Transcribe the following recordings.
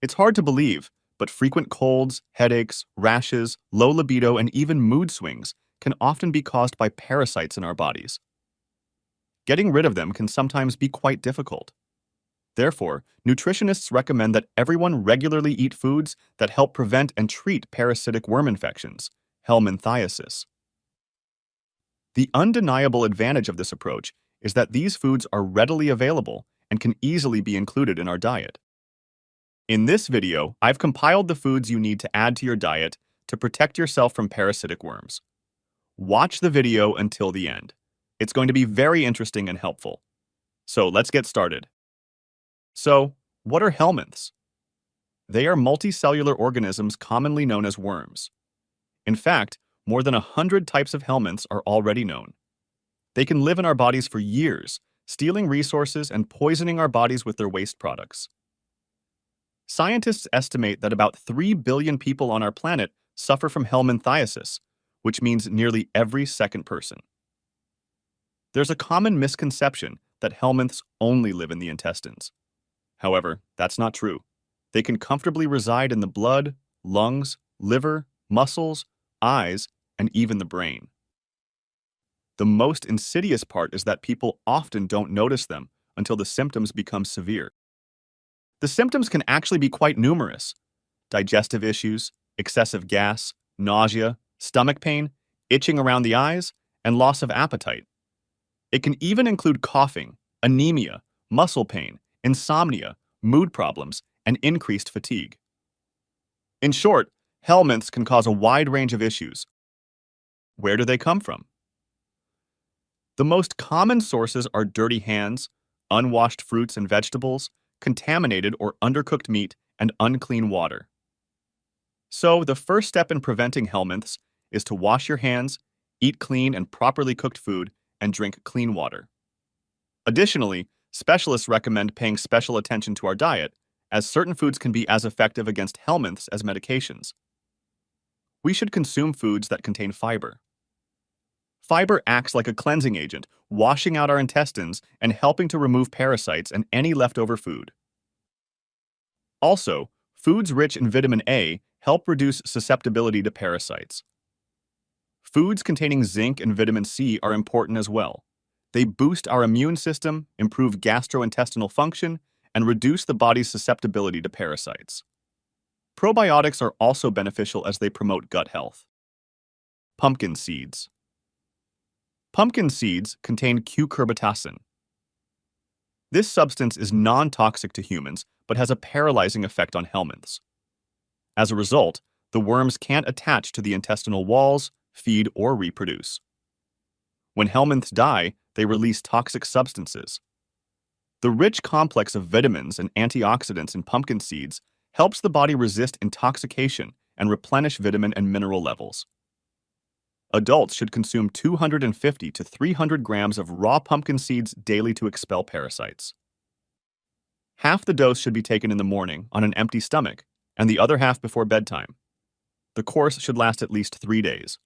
It's hard to believe, but frequent colds, headaches, rashes, low libido, and even mood swings can often be caused by parasites in our bodies. Getting rid of them can sometimes be quite difficult. Therefore, nutritionists recommend that everyone regularly eat foods that help prevent and treat parasitic worm infections, helminthiasis. The undeniable advantage of this approach is that these foods are readily available and can easily be included in our diet. In this video, I've compiled the foods you need to add to your diet to protect yourself from parasitic worms. Watch the video until the end. It's going to be very interesting and helpful. So let's get started. So, what are helminths? They are multicellular organisms commonly known as worms. In fact, more than 100 types of helminths are already known. They can live in our bodies for years, stealing resources and poisoning our bodies with their waste products. Scientists estimate that about 3 billion people on our planet suffer from helminthiasis, which means nearly every second person. There's a common misconception that helminths only live in the intestines. However, that's not true. They can comfortably reside in the blood, lungs, liver, muscles, eyes, and even the brain. The most insidious part is that people often don't notice them until the symptoms become severe. The symptoms can actually be quite numerous: digestive issues, excessive gas, nausea, stomach pain, itching around the eyes, and loss of appetite. It can even include coughing, anemia, muscle pain, insomnia, mood problems, and increased fatigue. In short, helminths can cause a wide range of issues. Where do they come from? The most common sources are dirty hands, unwashed fruits and vegetables, contaminated or undercooked meat, and unclean water. So, the first step in preventing helminths is to wash your hands, eat clean and properly cooked food, and drink clean water. Additionally, specialists recommend paying special attention to our diet, as certain foods can be as effective against helminths as medications. We should consume foods that contain fiber. Fiber acts like a cleansing agent, washing out our intestines and helping to remove parasites and any leftover food. Also, foods rich in vitamin A help reduce susceptibility to parasites. Foods containing zinc and vitamin C are important as well. They boost our immune system, improve gastrointestinal function, and reduce the body's susceptibility to parasites. Probiotics are also beneficial as they promote gut health. Pumpkin seeds. Pumpkin seeds contain cucurbitacin. This substance is non-toxic to humans, but has a paralyzing effect on helminths. As a result, the worms can't attach to the intestinal walls, feed, or reproduce. When helminths die, they release toxic substances. The rich complex of vitamins and antioxidants in pumpkin seeds helps the body resist intoxication and replenish vitamin and mineral levels. Adults should consume 250 to 300 grams of raw pumpkin seeds daily to expel parasites. Half the dose should be taken in the morning on an empty stomach, and the other half before bedtime. The course should last at least 3 days.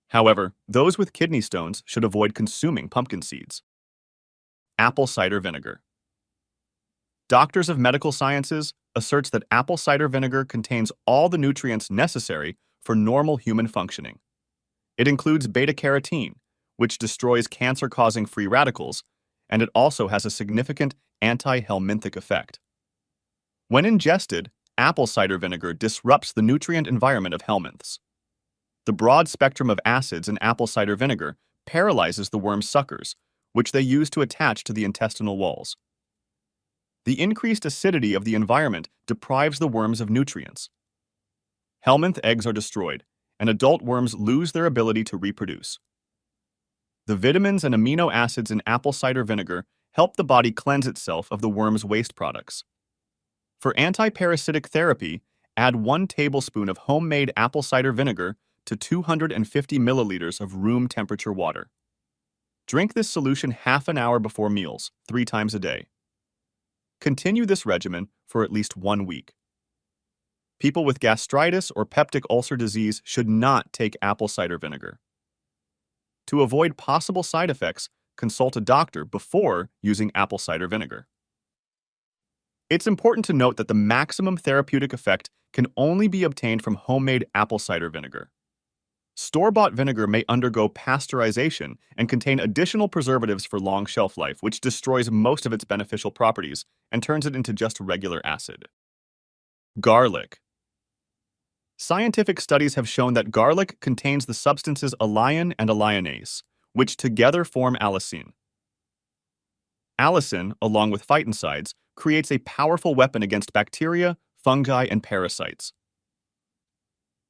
However, those with kidney stones should avoid consuming pumpkin seeds. Apple cider vinegar. Doctors of Medical Sciences asserts that apple cider vinegar contains all the nutrients necessary for normal human functioning. It includes beta-carotene, which destroys cancer-causing free radicals, and it also has a significant anti-helminthic effect. When ingested, apple cider vinegar disrupts the nutrient environment of helminths. The broad spectrum of acids in apple cider vinegar paralyzes the worm's suckers, which they use to attach to the intestinal walls. The increased acidity of the environment deprives the worms of nutrients. Helminth eggs are destroyed, and adult worms lose their ability to reproduce. The vitamins and amino acids in apple cider vinegar help the body cleanse itself of the worm's waste products. For anti-parasitic therapy, add 1 tablespoon of homemade apple cider vinegar to 250 milliliters of room temperature water. Drink this solution half an hour before meals, 3 times a day. Continue this regimen for at least 1 week. People with gastritis or peptic ulcer disease should not take apple cider vinegar. To avoid possible side effects, consult a doctor before using apple cider vinegar. It's important to note that the maximum therapeutic effect can only be obtained from homemade apple cider vinegar. Store-bought vinegar may undergo pasteurization and contain additional preservatives for long shelf life, which destroys most of its beneficial properties and turns it into just regular acid. Garlic. Scientific studies have shown that garlic contains the substances allicin and alliinase, which together form allicin. Allicin, along with phytoncides, creates a powerful weapon against bacteria, fungi, and parasites.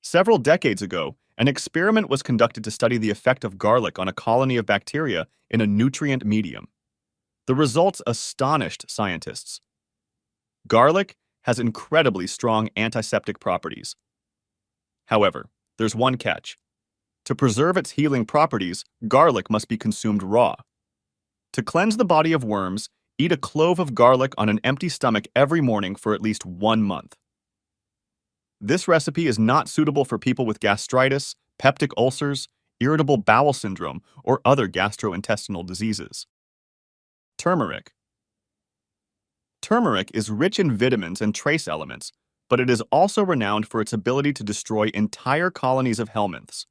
Several decades ago, an experiment was conducted to study the effect of garlic on a colony of bacteria in a nutrient medium. The results astonished scientists. Garlic has incredibly strong antiseptic properties. However, there's one catch. To preserve its healing properties, garlic must be consumed raw. To cleanse the body of worms, eat a clove of garlic on an empty stomach every morning for at least 1 month. This recipe is not suitable for people with gastritis, peptic ulcers, irritable bowel syndrome, or other gastrointestinal diseases. Turmeric. Turmeric is rich in vitamins and trace elements, but it is also renowned for its ability to destroy entire colonies of helminths.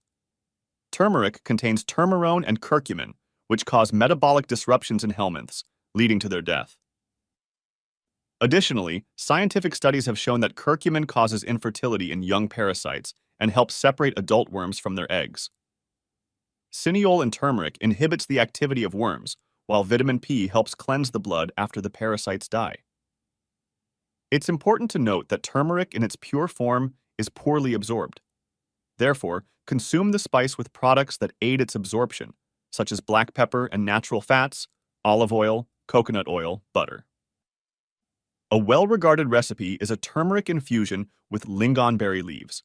Turmeric contains turmerone and curcumin, which cause metabolic disruptions in helminths, leading to their death. Additionally, scientific studies have shown that curcumin causes infertility in young parasites and helps separate adult worms from their eggs. Cineol in turmeric inhibits the activity of worms, while vitamin P helps cleanse the blood after the parasites die. It's important to note that turmeric in its pure form is poorly absorbed. Therefore, consume the spice with products that aid its absorption, such as black pepper and natural fats, olive oil, coconut oil, butter. A well-regarded recipe is a turmeric infusion with lingonberry leaves.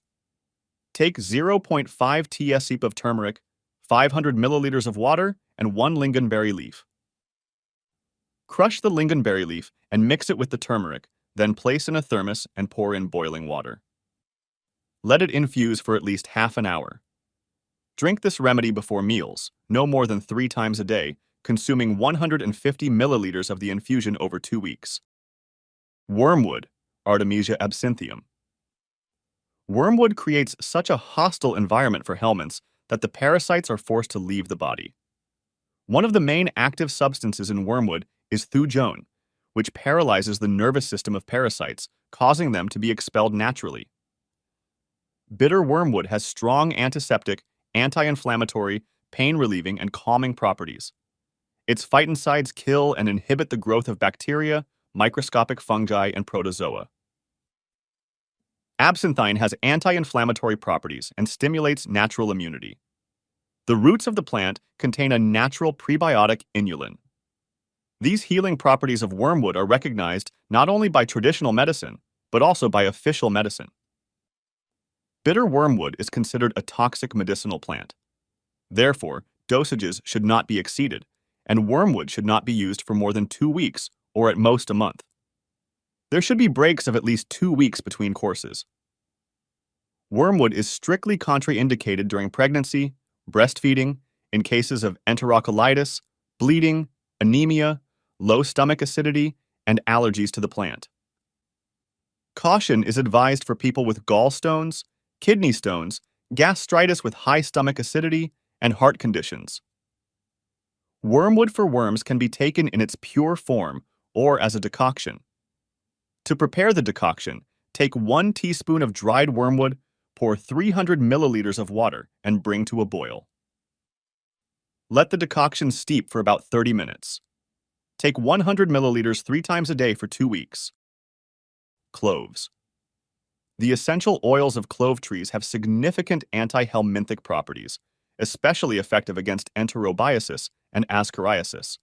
Take 0.5 tsep of turmeric, 500 milliliters of water, and 1 lingonberry leaf. Crush the lingonberry leaf and mix it with the turmeric, then place in a thermos and pour in boiling water. Let it infuse for at least half an hour. Drink this remedy before meals, no more than 3 times a day, consuming 150 milliliters of the infusion over 2 weeks. Wormwood, Artemisia absinthium. Wormwood creates such a hostile environment for helminths that the parasites are forced to leave the body. One of the main active substances in wormwood is thujone, which paralyzes the nervous system of parasites, causing them to be expelled naturally. Bitter wormwood has strong antiseptic, anti-inflammatory, pain-relieving, and calming properties. Its phytoncides kill and inhibit the growth of bacteria, microscopic fungi, and protozoa. Absinthium has anti-inflammatory properties and stimulates natural immunity. The roots of the plant contain a natural prebiotic inulin. These healing properties of wormwood are recognized not only by traditional medicine, but also by official medicine. Bitter wormwood is considered a toxic medicinal plant. Therefore, dosages should not be exceeded, and wormwood should not be used for more than 2 weeks, or at most a month. There should be breaks of at least 2 weeks between courses. Wormwood is strictly contraindicated during pregnancy, breastfeeding, in cases of enterocolitis, bleeding, anemia, low stomach acidity, and allergies to the plant. Caution is advised for people with gallstones, kidney stones, gastritis with high stomach acidity, and heart conditions. Wormwood for worms can be taken in its pure form or as a decoction. To prepare the decoction, take 1 teaspoon of dried wormwood, pour 300 milliliters of water, and bring to a boil. Let the decoction steep for about 30 minutes. Take 100 milliliters 3 times a day for 2 weeks. Cloves. The essential oils of clove trees have significant anti-helminthic properties, especially effective against enterobiasis and ascariasis.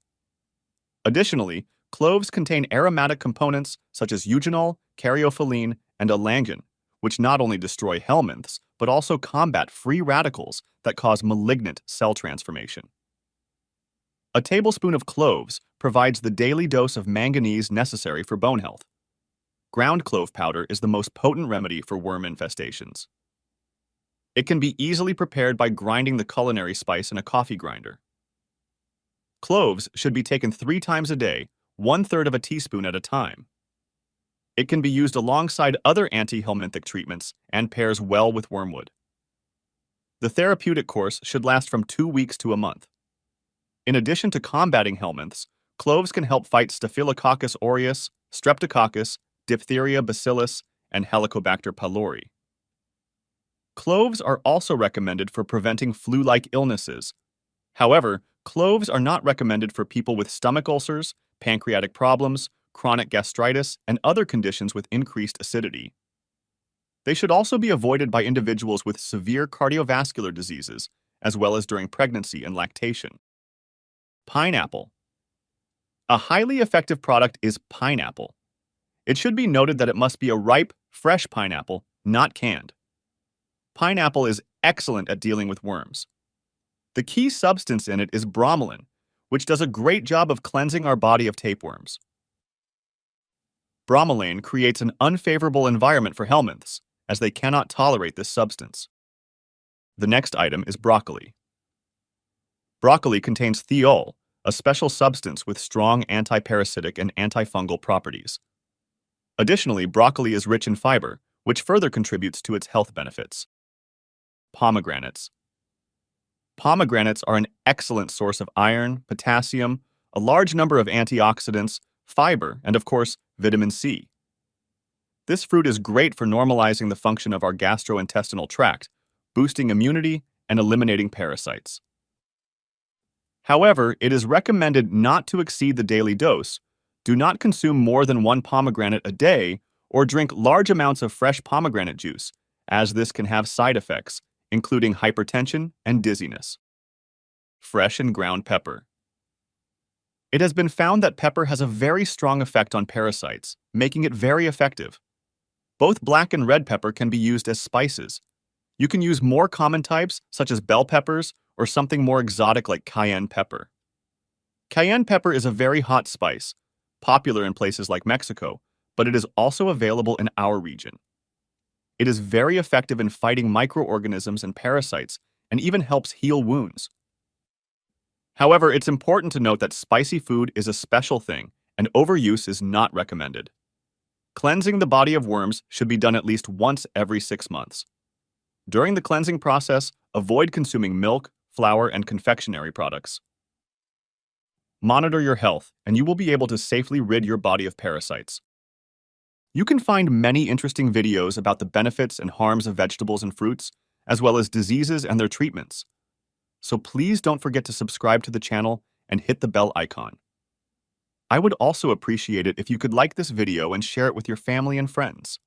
Additionally, cloves contain aromatic components such as eugenol, caryophyllene, and elangiin, which not only destroy helminths, but also combat free radicals that cause malignant cell transformation. A tablespoon of cloves provides the daily dose of manganese necessary for bone health. Ground clove powder is the most potent remedy for worm infestations. It can be easily prepared by grinding the culinary spice in a coffee grinder. Cloves should be taken 3 times a day, 1/3 of a teaspoon at a time. It can be used alongside other anti-helminthic treatments and pairs well with wormwood. The therapeutic course should last from 2 weeks to a month. In addition to combating helminths, cloves can help fight Staphylococcus aureus, Streptococcus, diphtheria bacillus, and Helicobacter pylori. Cloves are also recommended for preventing flu-like illnesses. However, cloves are not recommended for people with stomach ulcers, pancreatic problems, chronic gastritis, and other conditions with increased acidity. They should also be avoided by individuals with severe cardiovascular diseases, as well as during pregnancy and lactation. Pineapple. A highly effective product is pineapple. It should be noted that it must be a ripe, fresh pineapple, not canned. Pineapple is excellent at dealing with worms. The key substance in it is bromelain, which does a great job of cleansing our body of tapeworms. Bromelain creates an unfavorable environment for helminths, as they cannot tolerate this substance. The next item is broccoli. Broccoli contains thiol, a special substance with strong anti-parasitic and antifungal properties. Additionally, broccoli is rich in fiber, which further contributes to its health benefits. Pomegranates. Pomegranates are an excellent source of iron, potassium, a large number of antioxidants, fiber, and of course, vitamin C. This fruit is great for normalizing the function of our gastrointestinal tract, boosting immunity, and eliminating parasites. However, it is recommended not to exceed the daily dose. Do not consume more than 1 pomegranate a day or drink large amounts of fresh pomegranate juice, as this can have side effects, including hypertension and dizziness. Fresh and ground pepper. It has been found that pepper has a very strong effect on parasites, making it very effective. Both black and red pepper can be used as spices. You can use more common types, such as bell peppers, or something more exotic like cayenne pepper. Cayenne pepper is a very hot spice, popular in places like Mexico, but it is also available in our region. It is very effective in fighting microorganisms and parasites, and even helps heal wounds. However, it's important to note that spicy food is a special thing, and overuse is not recommended. Cleansing the body of worms should be done at least once every 6 months. During the cleansing process, avoid consuming milk, flour, and confectionery products. Monitor your health, and you will be able to safely rid your body of parasites. You can find many interesting videos about the benefits and harms of vegetables and fruits, as well as diseases and their treatments. So please don't forget to subscribe to the channel and hit the bell icon. I would also appreciate it if you could like this video and share it with your family and friends.